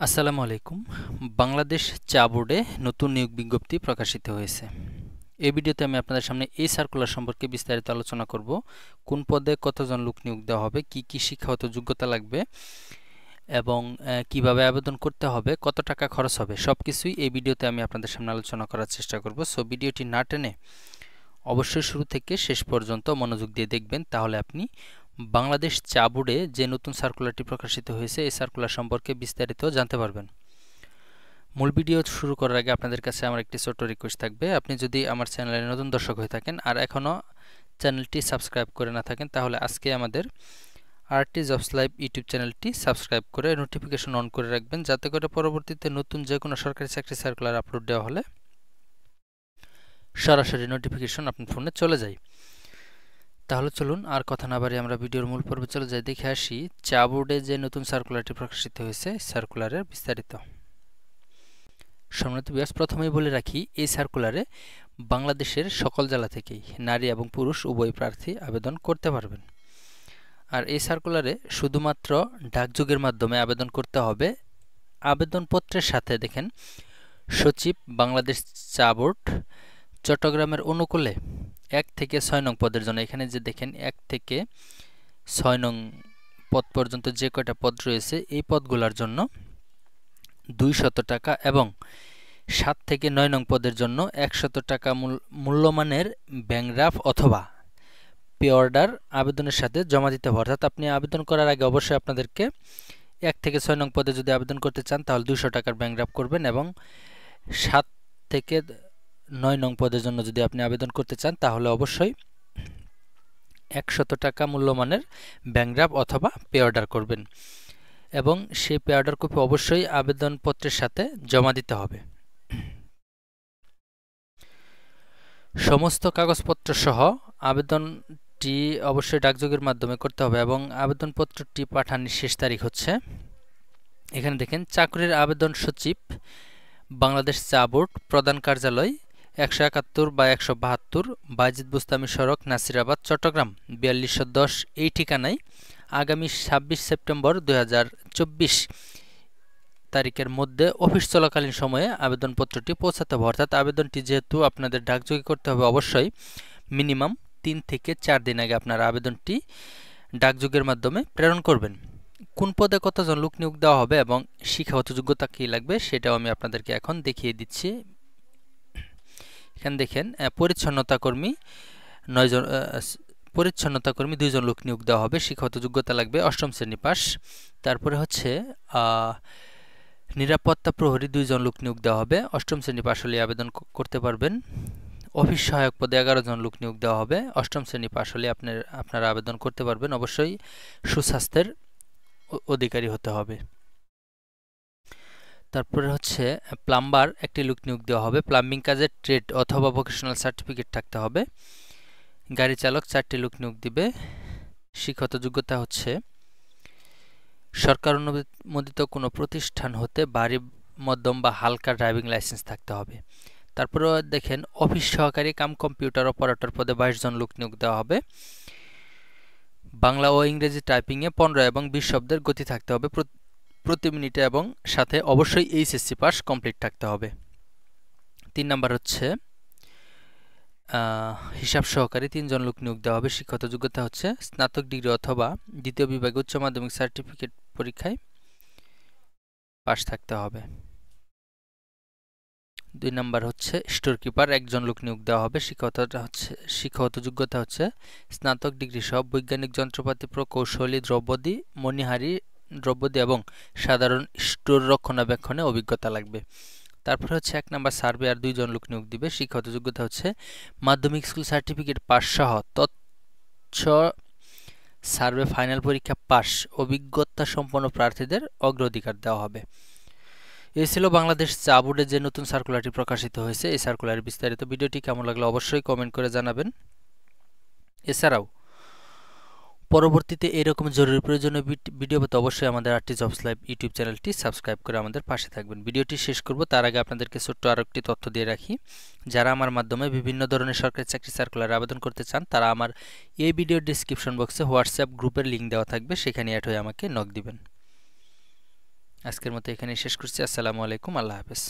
আসসালামু আলাইকুম। বাংলাদেশ চা বোর্ডে নতুন নিয়োগ বিজ্ঞপ্তি প্রকাশিত হয়েছে। এই ভিডিওতে আমি আপনাদের সামনে এই সার্কুলার সম্পর্কে বিস্তারিত আলোচনা করব। কোন পদে কতজন লোক নিয়োগ দেওয়া হবে, কি কি শিক্ষাগত যোগ্যতা লাগবে এবং কিভাবে আবেদন করতে হবে, কত টাকা খরচ হবে, সবকিছুই এই ভিডিওতে আমি আপনাদের সামনে আলোচনা করার চেষ্টা করব। সো ভিডিওটি না টেনে অবশ্যই শুরু থেকে শেষ পর্যন্ত মনোযোগ দিয়ে দেখবেন, তাহলে আপনি বাংলাদেশ চা বোর্ডে যে নতুন সার্কুলারটি প্রকাশিত হয়েছে এই সার্কুলার সম্পর্কে বিস্তারিত জানতে পারবেন। মূল ভিডিও শুরু করার আগে আপনাদের কাছে আমার একটি ছোট্ট রিকোয়েস্ট থাকবে, আপনি যদি আমার চ্যানেলের নতুন দর্শক হয়ে থাকেন আর এখনও চ্যানেলটি সাবস্ক্রাইব করে না থাকেন, তাহলে আজকে আমাদের আরটি জবস লাইভ ইউটিউব চ্যানেলটি সাবস্ক্রাইব করে নোটিফিকেশন অন করে রাখবেন, যাতে করে পরবর্তীতে নতুন যে কোনো সরকারি চাকরি সার্কুলার আপলোড দেওয়া হলে সরাসরি নোটিফিকেশন আপনার ফোনে চলে যায়। তাহলে চলুন আর কথা না বাড়িয়ে আমরা ভিডিওর মূল পর্বে চলে যাই, দেখে আসি চা বোর্ডে যে নতুন সার্কুলারটি প্রকাশিত হয়েছে সার্কুলারের বিস্তারিত। সম্মানিত ভিউয়ার্স, প্রথমেই বলে রাখি এই সার্কুলারে বাংলাদেশের সকল জেলা থেকেই নারী এবং পুরুষ উভয় প্রার্থী আবেদন করতে পারবেন। আর এই সার্কুলারে শুধুমাত্র ডাকযোগের মাধ্যমে আবেদন করতে হবে। আবেদনপত্রের সাথে দেখেন সচিব বাংলাদেশ চা বোর্ড চট্টগ্রামের অনুকূলে 1 থেকে 6 নং পদের জন্য, এখানে যে দেখেন 1 থেকে 6 নং পদ পর্যন্ত যে কয়টা পদ রয়েছে এই পদগুলোর জন্য 200 টাকা এবং 7 থেকে 9 নং পদের জন্য 100 টাকা মূল্যমানের ব্যাংক ড্রাফট অথবা পে অর্ডার আবেদনের সাথে জমা দিতে হবে। অর্থাৎ আপনি আবেদন করার আগে অবশ্যই আপনাদেরকে 1 থেকে 6 নং পদে যদি আবেদন করতে চান তাহলে 200 টাকার ব্যাংক ড্রাফট করবেন এবং 7 থেকে 9 নং পদের জন্য যদি আপনি আবেদন করতে চান তাহলে অবশ্যই 100 টাকা মূল্যমানের ব্যাংক ড্রাফট অথবা পে অর্ডার করবেন এবং সেই পে অর্ডার কপি অবশ্যই আবেদনপত্রের সাথে জমা দিতে হবে। সমস্ত কাগজপত্র সহ আবেদনটি অবশ্যই ডাকযোগের মাধ্যমে করতে হবে এবং আবেদনপত্রটি পাঠানোর শেষ তারিখ হচ্ছে, এখানে দেখেন চাকরির আবেদন সচিব বাংলাদেশ চা বোর্ড প্রধান কার্যালয় 171/172 বাজিদ বুস্তামি সড়ক নাসিরাবাদ চট্টগ্রাম 4210 এই ঠিকানায় আগামী 26 সেপ্টেম্বর 2024 তারিখের মধ্যে অফিস চলাকালীন সময়ে আবেদনপত্রটি পৌঁছাতে হবে। অর্থাৎ আবেদনটি যেহেতু আপনাদের ডাকযোগে করতে হবে, অবশ্যই মিনিমাম 3 থেকে 4 দিন আগে আপনারা আবেদনটি ডাকযোগের মাধ্যমে প্রেরণ করবেন। কোন পদে কতজন লোক নিয়োগ দেওয়া হবে এবং শিক্ষাগত যোগ্যতা কী লাগবে সেটাও আমি আপনাদেরকে এখন দেখিয়ে দিচ্ছি। এখানে দেখেন পরিচ্ছন্নতা কর্মী 2 জন লোক নিয়োগ দেওয়া হবে। শিক্ষাগত যোগ্যতা লাগবে 8ম শ্রেণী পাস। তারপরে হচ্ছে নিরাপত্তা প্রহরী 2 জন লোক নিয়োগ দেওয়া হবে, 8ম শ্রেণী পাস হলে আবেদন করতে পারবেন। অফিস সহায়ক পদে 11 জন লোক নিয়োগ দেওয়া হবে, 8ম শ্রেণী পাস হলে আপনারা আবেদন করতে পারবেন। অবশ্যই সুস্বাস্থ্যের অধিকারী হতে হবে। তারপরে হচ্ছে প্লাম্বার 1টি লোক নিয়োগ দেওয়া হবে, প্লাম্বিং কাজের ট্রেড অথবা ভোকেশনাল সার্টিফিকেট থাকতে হবে। গাড়ি চালক 4টি লোক নিয়োগ দিবে। শিক্ষাগত যোগ্যতা হচ্ছে সরকার অনুমোদিত কোনো প্রতিষ্ঠান হতে ভারী মধ্যম বা হালকা ড্রাইভিং লাইসেন্স থাকতে হবে। তারপরে দেখেন অফিস সহকারী কাম কম্পিউটার অপারেটর পদে 22 জন লোক নিয়োগ দেওয়া হবে। বাংলা ও ইংরেজি টাইপিংয়ে 15 এবং 20 শব্দের গতি থাকতে হবে প্রতি মিনিটে এবং সাথে অবশ্যই এইচএসসি পাস কমপ্লিট থাকতে হবে। 3 নাম্বার হচ্ছে হিসাব সহকারী 3 জন লোক নিয়োগ দেওয়া হবে। শিক্ষাগত যোগ্যতা হচ্ছে স্নাতক ডিগ্রি অথবা দ্বিতীয় বিভাগে উচ্চ মাধ্যমিক সার্টিফিকেট পরীক্ষায় পাস থাকতে হবে। 2 নাম্বার হচ্ছে স্টোর কিপার 1 জন লোক নিয়োগ দেওয়া হবে। শিক্ষাগত যোগ্যতা হচ্ছে স্নাতক ডিগ্রি সহ বৈজ্ঞানিক যন্ত্রপাতি প্রকৌশলী দ্রব্যাদি মণিহারি দ্রব্যাদি এবং সাধারণ স্টোর রক্ষণাবেক্ষণে অভিজ্ঞতা লাগবে। তারপর হচ্ছে 1 নাম্বার সার্ভেয়ার 2 জন লোক নিয়োগ দিবে। শিক্ষাগত যোগ্যতা হচ্ছে মাধ্যমিক স্কুল সার্টিফিকেট পাস সহ তথ্য সার্ভে ফাইনাল পরীক্ষা পাস অভিজ্ঞতা সম্পন্ন প্রার্থীদের অগ্রাধিকার দেওয়া হবে। এই ছিল বাংলাদেশ চা বোর্ডে যে নতুন সার্কুলারটি প্রকাশিত হয়েছে এই সার্কুলারের বিস্তারিত। ভিডিওটি কেমন লাগলো অবশ্যই কমেন্ট করে জানাবেন। এছাড়াও পরবর্তীতে এরকম জরুরি প্রয়োজনীয় ভিডিও পেতে অবশ্যই আমাদের আরটি জবস লাইভ ইউটিউব চ্যানেলটি সাবস্ক্রাইব করে আমাদের পাশে থাকবেন। ভিডিওটি শেষ করব তার আগে আপনাদেরকে ছোট্ট আরও একটি তথ্য দিয়ে রাখি, যারা আমার মাধ্যমে বিভিন্ন ধরনের সরকারি চাকরি সার্কুলারে আবেদন করতে চান তারা আমার এই ভিডিওর ডিসক্রিপশন বক্সে হোয়াটসঅ্যাপ গ্রুপের লিঙ্ক দেওয়া থাকবে, সেখানে অ্যাড হয়ে আমাকে নক দিবেন। আজকের মতো এখানেই শেষ করছি। আসসালামু আলাইকুম, আল্লাহ হাফেজ।